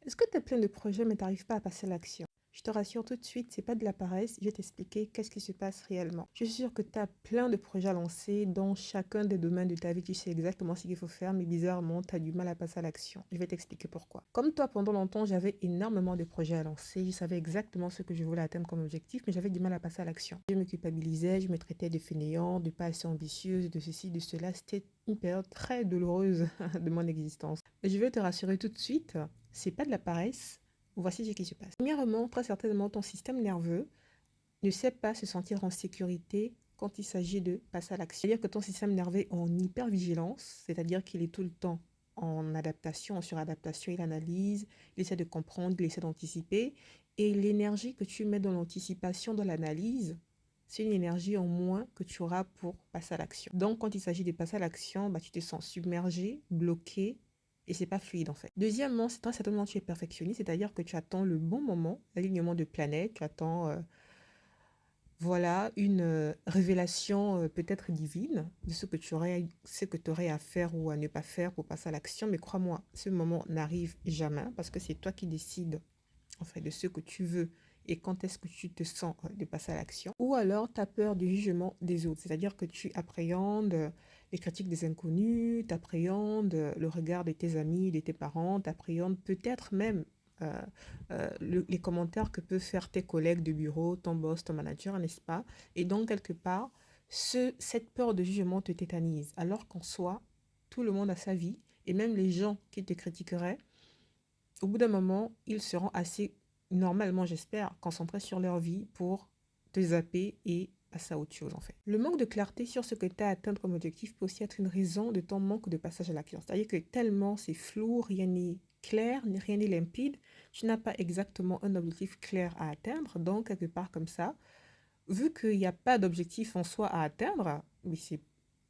Est-ce que tu as plein de projets mais tu n'arrives pas à passer à l'action? Je te rassure tout de suite, c'est pas de la paresse, je vais t'expliquer qu'est-ce qui se passe réellement. Je suis sûre que tu as plein de projets à lancer dans chacun des domaines de ta vie, tu sais exactement ce qu'il faut faire, mais bizarrement, tu as du mal à passer à l'action. Je vais t'expliquer pourquoi. Comme toi, pendant longtemps, j'avais énormément de projets à lancer, je savais exactement ce que je voulais atteindre comme objectif, mais j'avais du mal à passer à l'action. Je me culpabilisais, je me traitais de fainéant, de pas assez ambitieuse, de ceci, de cela. C'était une période très douloureuse de mon existence. Mais je vais te rassurer tout de suite, c'est pas de la paresse. Voici ce qui se passe. Premièrement, très certainement, ton système nerveux ne sait pas se sentir en sécurité quand il s'agit de passer à l'action. C'est-à-dire que ton système nerveux est en hypervigilance, c'est-à-dire qu'il est tout le temps en adaptation, en suradaptation, il analyse, il essaie de comprendre, il essaie d'anticiper. Et l'énergie que tu mets dans l'anticipation, dans l'analyse, c'est une énergie en moins que tu auras pour passer à l'action. Donc, quand il s'agit de passer à l'action, bah, tu te sens submergé, bloqué, et c'est pas fluide en fait. Deuxièmement, c'est très certainement tu es perfectionniste, c'est-à-dire que tu attends le bon moment, l'alignement de planètes, tu attends voilà une révélation peut-être divine de ce que tu aurais à faire ou à ne pas faire pour passer à l'action. Mais crois-moi, ce moment n'arrive jamais parce que c'est toi qui décides en fait de ce que tu veux et quand est-ce que tu te sens de passer à l'action. Ou alors tu as peur du jugement des autres, c'est-à-dire que tu appréhendes les critiques des inconnus, tu appréhendes le regard de tes amis, de tes parents, tu appréhendes peut-être même euh, les commentaires que peuvent faire tes collègues de bureau, ton boss, ton manager, n'est-ce pas? Et donc, quelque part, cette peur de jugement te tétanise, alors qu'en soi, tout le monde a sa vie, et même les gens qui te critiqueraient, au bout d'un moment, ils seront assez, normalement j'espère, concentrés sur leur vie pour te zapper et passer à autre chose en fait. Le manque de clarté sur ce que tu as à atteindre comme objectif peut aussi être une raison de ton manque de passage à l'action. C'est-à-dire que tellement c'est flou, rien n'est clair, rien n'est limpide, tu n'as pas exactement un objectif clair à atteindre, donc quelque part comme ça, vu qu'il n'y a pas d'objectif en soi à atteindre, mais c'est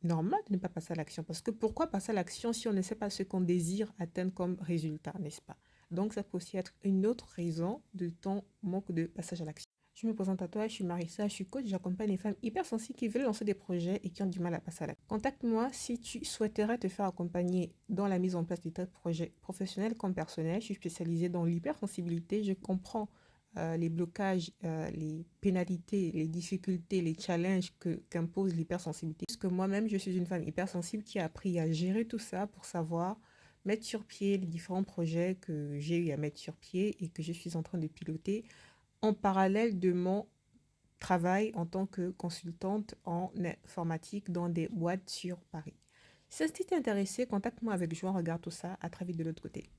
normal de ne pas passer à l'action. Parce que pourquoi passer à l'action si on ne sait pas ce qu'on désire atteindre comme résultat, n'est-ce pas? Donc, ça peut aussi être une autre raison de ton manque de passage à l'action. Je me présente à toi, je suis Marissa, je suis coach, j'accompagne les femmes hypersensibles qui veulent lancer des projets et qui ont du mal à passer à l'action. Contacte-moi si tu souhaiterais te faire accompagner dans la mise en place de tes projets professionnels comme personnels. Je suis spécialisée dans l'hypersensibilité, je comprends les blocages, les pénalités, les difficultés, les challenges qu'impose l'hypersensibilité. Parce que moi-même, je suis une femme hypersensible qui a appris à gérer tout ça pour savoir mettre sur pied les différents projets que j'ai eu à mettre sur pied et que je suis en train de piloter en parallèle de mon travail en tant que consultante en informatique dans des boîtes sur Paris. Si ça t'est intéressé, contacte-moi avec joie, on regarde tout ça à très vite de l'autre côté.